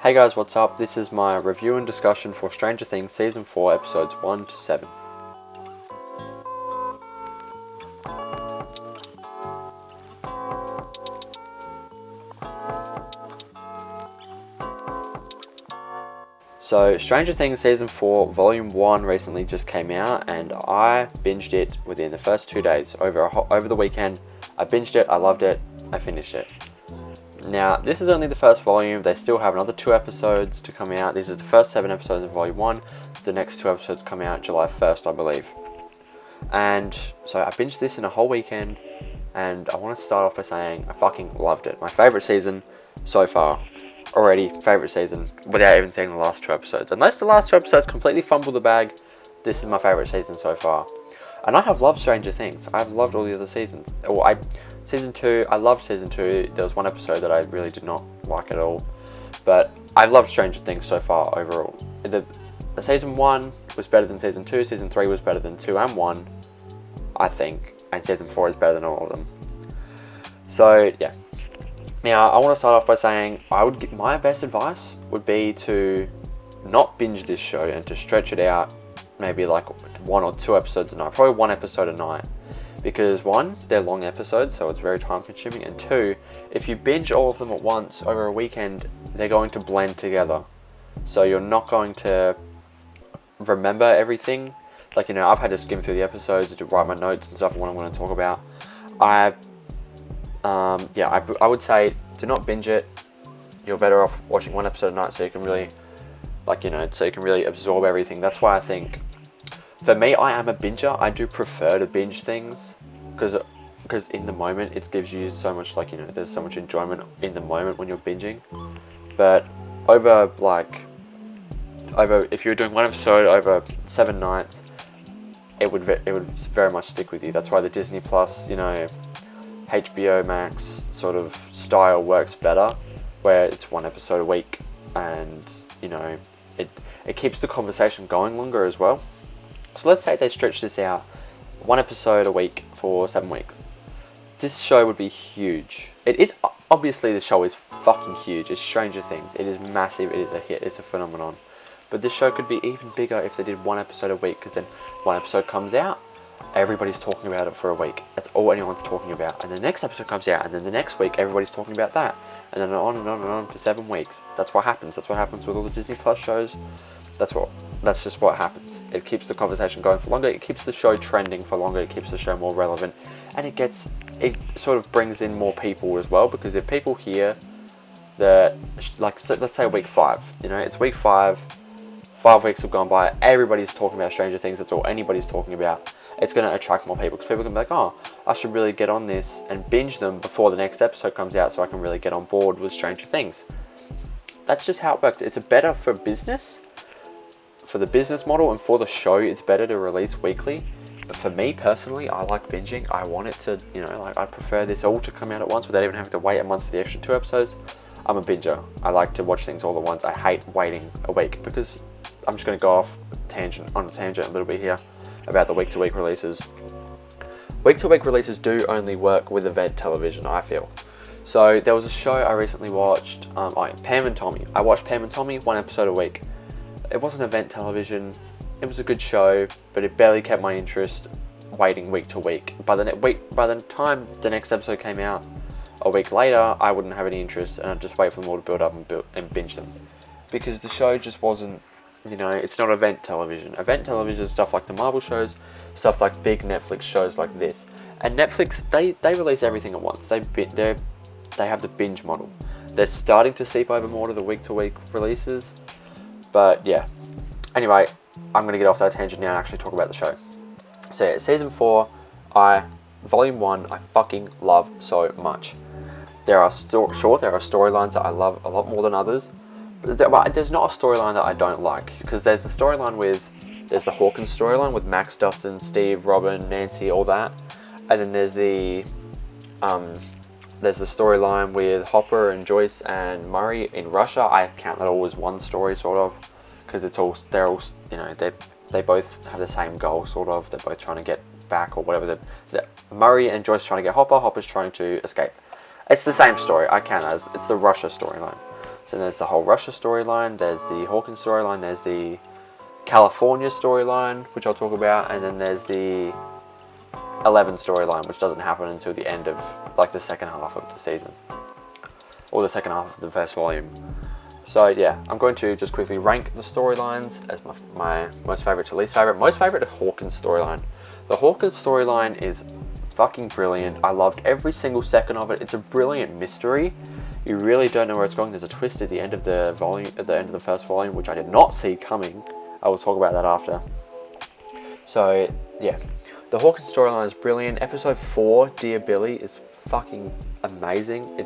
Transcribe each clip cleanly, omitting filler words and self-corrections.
Hey guys, what's up? This is my review and discussion for Stranger Things Season 4, Episodes 1 to 7. So, Stranger Things Season 4 Volume 1 recently just came out, and I binged it within the first 2 days. Over the weekend, I binged it, I loved it, I finished it. Now, this is only the first volume. They still have another 2 episodes to come out. This is the first 7 episodes of Volume 1. The next 2 episodes come out July 1st, I believe. And so I binged this in a whole weekend, and I want to start off by saying I fucking loved it. My favourite season so far. Already, favourite season, without even seeing the last 2 episodes. Unless the last 2 episodes completely fumble the bag, this is my favourite season so far. And I have loved Stranger Things. I've loved all the other seasons. Season 2, I loved Season 2. There was one episode that I really did not like at all. But I've loved Stranger Things so far overall. The Season 1 was better than Season 2. Season 3 was better than 2 and 1, I think. And Season 4 is better than all of them. So, yeah. Now, I want to start off by saying my best advice would be to not binge this show and to stretch it out maybe like 1 or 2 episodes a night, probably 1 episode a night, because 1, they're long episodes, so it's very time consuming, and 2, if you binge all of them at once over a weekend, they're going to blend together, so you're not going to remember everything. Like, I've had to skim through the episodes to write my notes and stuff and what I'm going to talk about. I would say do not binge it. You're better off watching 1 episode a night so you can really absorb everything. That's why I think, for me, I am a binger. I do prefer to binge things because in the moment it gives you so much, there's so much enjoyment in the moment when you're binging. But if you're doing 1 episode over 7 nights, it would very much stick with you. That's why the Disney Plus, HBO Max sort of style works better, where it's 1 episode a week, and it keeps the conversation going longer as well. So let's say they stretch this out 1 episode a week for 7 weeks. This show would be huge. It is, obviously the show is fucking huge. It's Stranger Things. It is massive. It is a hit. It's a phenomenon. But this show could be even bigger if they did 1 episode a week, because then 1 episode comes out, everybody's talking about it for a week. That's all anyone's talking about. And the next episode comes out, and then the next week everybody's talking about that. And then on and on and on for 7 weeks. That's what happens. That's what happens with all the Disney Plus shows. That's just what happens. It keeps the conversation going for longer. It keeps the show trending for longer. It keeps the show more relevant. And it sort of brings in more people as well, because if people hear that, let's say week 5, it's week 5, 5 weeks have gone by, everybody's talking about Stranger Things, that's all anybody's talking about. It's going to attract more people, because people can be like, oh, I should really get on this and binge them before the next episode comes out so I can really get on board with Stranger Things. That's just how it works. It's better for business, for the business model, and for the show, it's better to release weekly. But for me personally, I like binging. I want it to, I prefer this all to come out at once without even having to wait a month for the extra 2 episodes. I'm a binger. I like to watch things all at once. I hate waiting a week, because I'm just going to go off on a tangent a little bit here about the week-to-week releases. Week-to-week releases do only work with event television, I feel. So there was a show I recently watched, Pam and Tommy. I watched Pam and Tommy 1 episode a week. It wasn't event television. It was a good show, but it barely kept my interest waiting week to week. By the time the next episode came out, a week later, I wouldn't have any interest, and I'd just wait for them all to build up and binge them. Because the show just wasn't, it's not event television. Event television is stuff like the Marvel shows, stuff like big Netflix shows like this. And Netflix, they release everything at once. They have the binge model. They're starting to seep over more to the week-to-week releases. But yeah. Anyway, I'm going to get off that tangent now and actually talk about the show. So yeah, Season 4, Volume 1, I fucking love so much. There are storylines that I love a lot more than others. But there's not a storyline that I don't like, because there's the Hawkins storyline with Max, Dustin, Steve, Robin, Nancy, all that, and then there's the storyline with Hopper and Joyce and Murray in Russia. I count that all as one story, sort of, because they both have the same goal, sort of. They're both trying to get back, or whatever. Murray and Joyce trying to get Hopper. Hopper's trying to escape. It's the same story. I count it as it's the Russia storyline. So there's the whole Russia storyline, there's the Hawkins storyline, there's the California storyline, which I'll talk about, and then there's the 11 storyline, which doesn't happen until the end of, like, the second half of the season, or the second half of the first volume. So yeah, I'm going to just quickly rank the storylines as my most favourite to least favourite. Most favourite is Hawkins storyline. The Hawkins storyline is fucking brilliant. I loved every single second of it. It's a brilliant mystery. You really don't know where it's going. There's a twist at the end of the volume, at the end of the first volume, which I did not see coming. I will talk about that after. So yeah, the Hawkins storyline is brilliant. Episode 4, Dear Billy, is fucking amazing.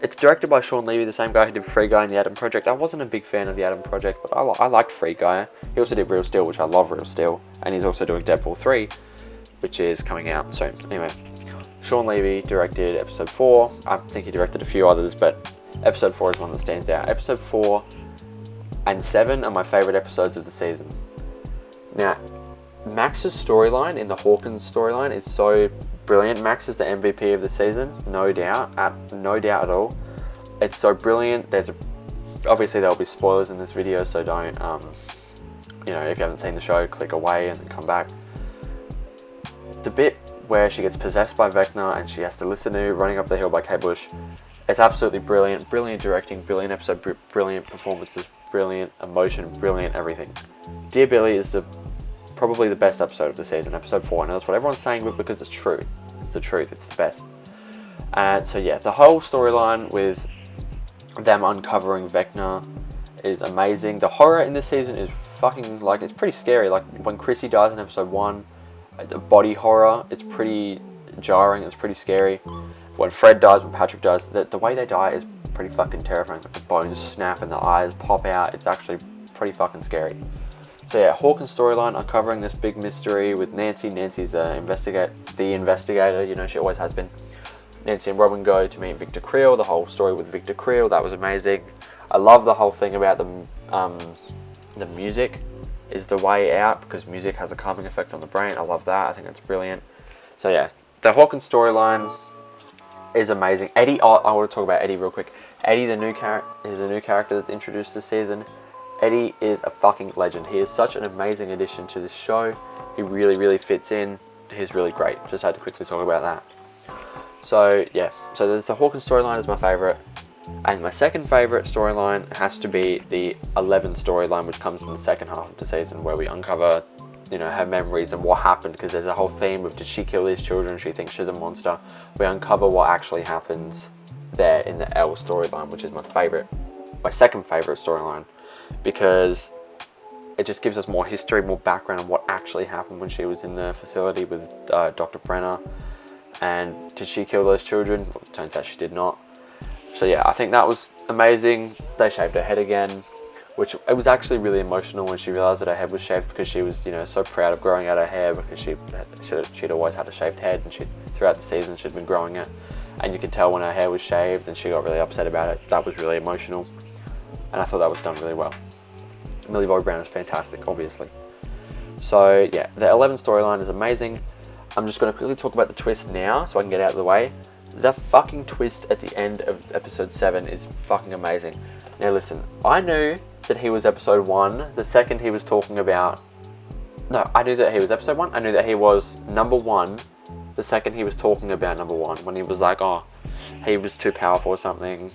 It's directed by Sean Levy, the same guy who did Free Guy and the Adam Project. I wasn't a big fan of the Adam Project, but I liked Free Guy. He also did Real Steel, which I love Real Steel, and he's also doing Deadpool 3, which is coming out soon. Anyway, Sean Levy directed episode 4. I think he directed a few others, but episode 4 is one that stands out. Episode 4 and 7 are my favourite episodes of the season. Now, Max's storyline in the Hawkins storyline is so brilliant. Max is the MVP of the season, no doubt at all. It's so brilliant. Obviously there'll be spoilers in this video, so don't, if you haven't seen the show, click away and then come back. The bit where she gets possessed by Vecna and she has to listen to Running Up the Hill by Kate Bush, it's absolutely brilliant. Brilliant directing, brilliant episode, brilliant performances, brilliant emotion, brilliant everything. Dear Billy is probably the best episode of the season, episode 4. I know that's what everyone's saying, but because it's true. It's the truth, it's the best. And so yeah, the whole storyline with them uncovering Vecna is amazing. The horror in this season is fucking, like, it's pretty scary. Like, when Chrissy dies in episode 1, the body horror, it's pretty jarring, it's pretty scary. When Fred dies, when Patrick dies, the way they die is pretty fucking terrifying. Like, the bones snap and the eyes pop out. It's actually pretty fucking scary. So yeah, Hawkins storyline, uncovering this big mystery with Nancy. Nancy's the investigator, she always has been. Nancy and Robin go to meet Victor Creel, the whole story with Victor Creel, that was amazing. I love the whole thing about the music is the way out, because music has a calming effect on the brain. I love that, I think it's brilliant. So yeah, the Hawkins storyline is amazing. Eddie, I want to talk about Eddie real quick. Eddie, is a new character that's introduced this season. Eddie is a fucking legend. He is such an amazing addition to this show. He really, really fits in. He's really great. Just had to quickly talk about that. So yeah, so there's the Hawkins storyline is my favourite. And my second favourite storyline has to be the 11 storyline, which comes in the second half of the season, where we uncover, her memories and what happened, because there's a whole theme of, did she kill these children? She thinks she's a monster. We uncover what actually happens there in the Elle storyline, which is my second favourite storyline. Because it just gives us more history, more background on what actually happened when she was in the facility with Dr. Brenner. And did she kill those children? Well, it turns out she did not. So yeah, I think that was amazing. They shaved her head again, which it was actually really emotional when she realised that her head was shaved, because she was, so proud of growing out her hair, because she'd always had a shaved head, and throughout the season she'd been growing it. And you could tell when her hair was shaved, and she got really upset about it. That was really emotional. And I thought that was done really well. Millie Bobby Brown is fantastic, obviously. So yeah, the 11 storyline is amazing. I'm just going to quickly talk about the twist now, so I can get out of the way. The fucking twist at the end of episode 7 is fucking amazing. Now listen, I knew that he was episode 1 the second he was talking about... No, I knew that he was episode 1. I knew that he was number 1 the second he was talking about number 1. When he was like, oh, he was too powerful or something.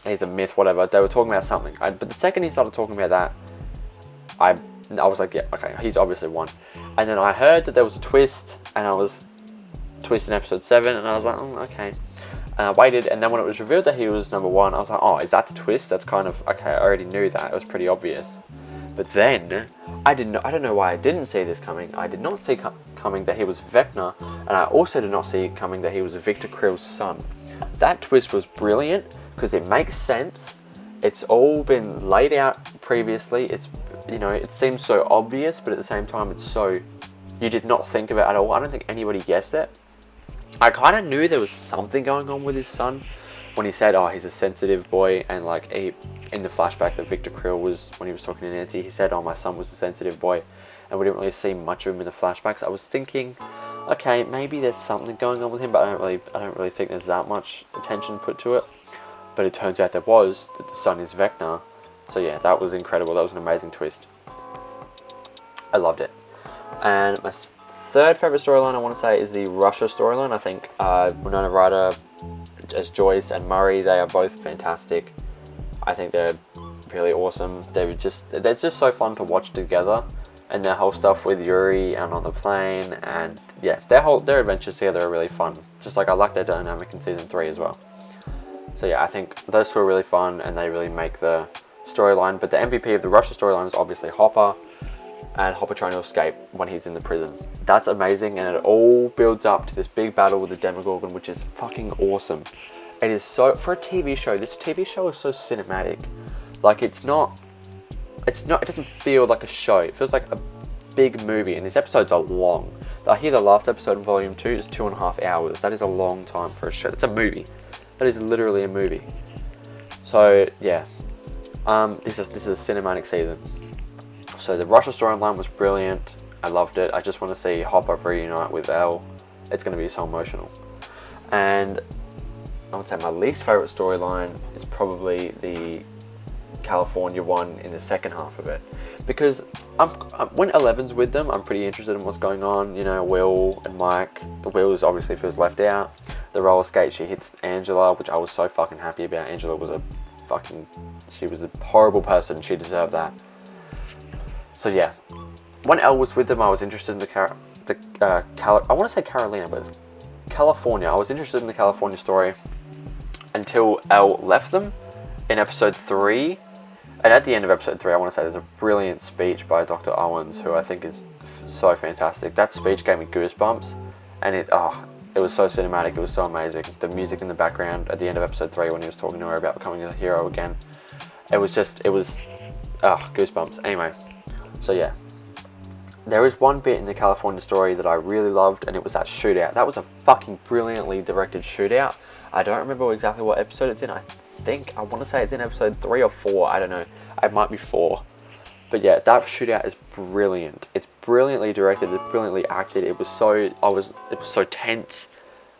He's a myth, whatever. They were talking about something. But the second he started talking about that, I was like, yeah, okay, he's obviously 1. And then I heard that there was a twist, and I was twist in episode 7, and I was like, okay. And I waited, and then when it was revealed that he was number 1, I was like, oh, is that the twist? That's kind of, okay, I already knew that. It was pretty obvious. But then, I don't know why I didn't see this coming. I did not see coming that he was Vecna, and I also did not see coming that he was Victor Creel's son. That twist was brilliant, because it makes sense. It's all been laid out previously. It's, it seems so obvious, but at the same time, it's so, you did not think of it at all. I don't think anybody guessed it. I kind of knew there was something going on with his son when he said, oh, he's a sensitive boy, and like in the flashback that Victor Creel was, when he was talking to Nancy, he said, oh, my son was a sensitive boy, and we didn't really see much of him in the flashbacks. I was thinking, okay, maybe there's something going on with him, but I don't really think there's that much attention put to it. but it turns out that the son is Vecna. So yeah, that was incredible. That was an amazing twist. I loved it. And my third favourite storyline I want to say is the Russia storyline. I think Winona Ryder as Joyce and Murray, they are both fantastic. I think they're really awesome. They're just so fun to watch together, and their whole stuff with Yuri and on the plane, and yeah, their adventures together are really fun. Just like I like their dynamic in season 3 as well. So yeah, I think those two are really fun, and they really make the storyline. But the MVP of the Russia storyline is obviously Hopper, and Hopper trying to escape when he's in the prison. That's amazing, and it all builds up to this big battle with the Demogorgon, which is fucking awesome. It is so, for a TV show, this TV show is so cinematic. Like, it doesn't feel like a show. It feels like a big movie, and these episodes are long. I hear the last episode in Volume 2 is 2.5 hours. That is a long time for a show. It's a movie. That is literally a movie. So, yeah. This is a cinematic season. So the Russia storyline was brilliant. I loved it. I just want to see Hopper reunite with Elle. It's going to be so emotional. And I would say my least favourite storyline is probably the California one in the second half of it. Because when Eleven's with them, I'm pretty interested in what's going on. You know, Will and Mike. The Will obviously feels left out. The roller skate, she hits Angela, which I was so fucking happy about. Angela was she was a horrible person. She deserved that. So yeah, when Elle was with them, I was interested in I want to say Carolina, but it's California. I was interested in the California story until Elle left them in episode 3. And at the end of episode 3, I want to say there's a brilliant speech by Dr. Owens, who I think is so fantastic. That speech gave me goosebumps, and it was so cinematic. It was so amazing. The music in the background at the end of episode 3 when he was talking to her about becoming a hero again. It was goosebumps. Anyway, so yeah. There is one bit in the California story that I really loved, and it was that shootout. That was a fucking brilliantly directed shootout. I don't remember exactly what episode it's in. I want to say it's in episode 3 or 4. I don't know. It might be 4. But yeah, that shootout is brilliant. It's brilliantly directed. It's brilliantly acted. It was so tense.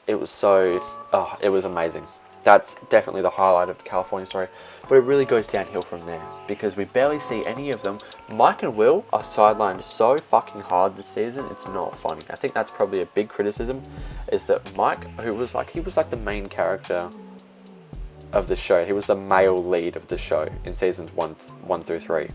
It was amazing. That's definitely the highlight of the California story. But it really goes downhill from there, because we barely see any of them. Mike and Will are sidelined so fucking hard this season, it's not funny. I think that's probably a big criticism, is that Mike, he was like the main character of the show. He was the male lead of the show in seasons 1 through 3.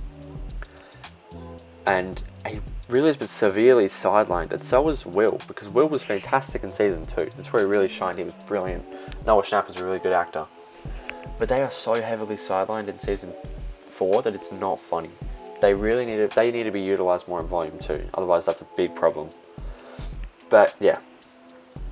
And he really has been severely sidelined, and so was Will, because Will was fantastic in season 2. That's where he really shined. He was brilliant. Noah Schnapp is a really good actor. But they are so heavily sidelined in season 4 that it's not funny. They need to be utilised more in volume 2. Otherwise, that's a big problem. But yeah.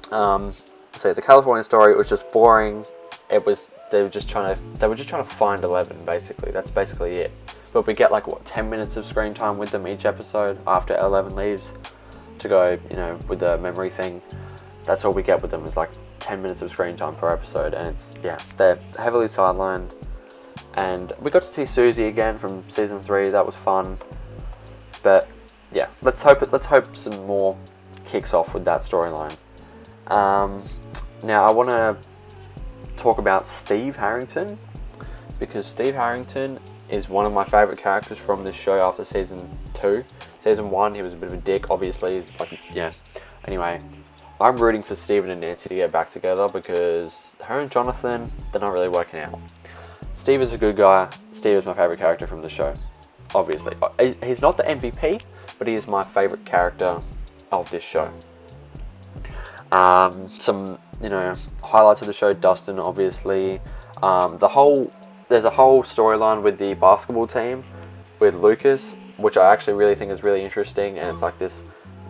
So the California story was just boring. They were just trying to find 11, basically. That's basically it. But we get 10 minutes of screen time with them each episode after 11 leaves to go, with the memory thing. That's all we get with them is 10 minutes of screen time per episode, and they're heavily sidelined. And we got to see Susie again from season 3. That was fun. But yeah, let's hope some more kicks off with that storyline. Now I want to talk about Steve Harrington, because Steve Harrington is one of my favourite characters from this show after season 2. Season 1, he was a bit of a dick, obviously. Anyway, I'm rooting for Steven and Nancy to get back together, because her and Jonathan, they're not really working out. Steve is a good guy. Steve is my favourite character from the show, obviously. He's not the MVP, but he is my favourite character of this show. Some, highlights of the show, Dustin, obviously. There's a whole storyline with the basketball team with Lucas, which I actually really think is really interesting, and it's this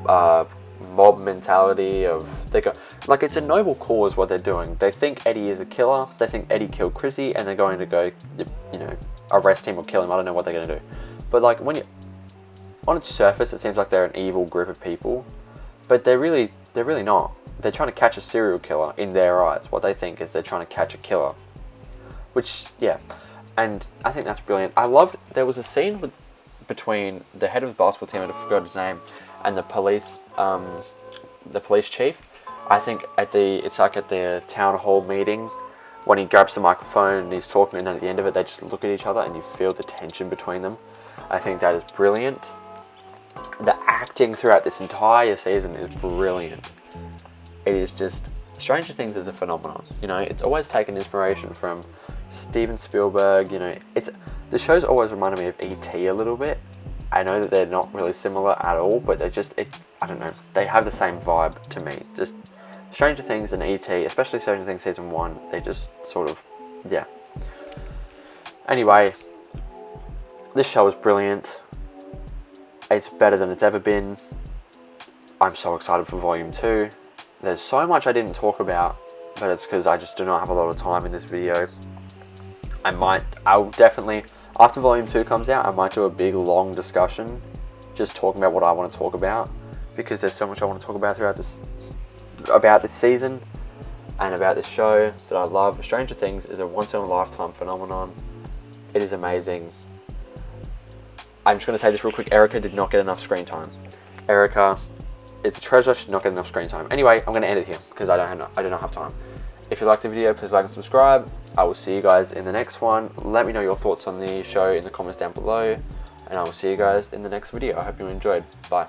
mob mentality of it's a noble cause what they're doing. They think Eddie is a killer. They think Eddie killed Chrissy, and they're going to go, arrest him or kill him. I don't know what they're going to do, but on its surface, it seems like they're an evil group of people, but they're really not. They're trying to catch a serial killer in their eyes. What they think is they're trying to catch a killer. Which, yeah, and I think that's brilliant. I loved, there was a scene between the head of the basketball team, I forgot his name, and the police chief. I think at the town hall meeting when he grabs the microphone and he's talking, and then at the end of it they just look at each other and you feel the tension between them. I think that is brilliant. The acting throughout this entire season is brilliant. It is just, Stranger Things is a phenomenon. You know, it's always taken inspiration from Steven Spielberg. You know, the show's always reminded me of E.T. a little bit. I know that they're not really similar at all, but they're just, I don't know, they have the same vibe to me. Just Stranger Things and E.T., especially Stranger Things Season 1, they just sort of, yeah. Anyway, this show is brilliant. It's better than it's ever been. I'm so excited for Volume 2. There's so much I didn't talk about, but it's because I just do not have a lot of time in this video. I'll definitely, after Volume 2 comes out, I might do a big long discussion just talking about what I want to talk about, because there's so much I want to talk about about this season and about this show that I love. Stranger Things is a once-in-a-lifetime phenomenon. It is amazing. I'm just going to say this real quick. Erica did not get enough screen time. Erica is a treasure. She did not get enough screen time. Anyway, I'm going to end it here because I do not have time. If you liked the video, please like and subscribe. I will see you guys in the next one. Let me know your thoughts on the show in the comments down below, and I will see you guys in the next video. I hope you enjoyed. Bye.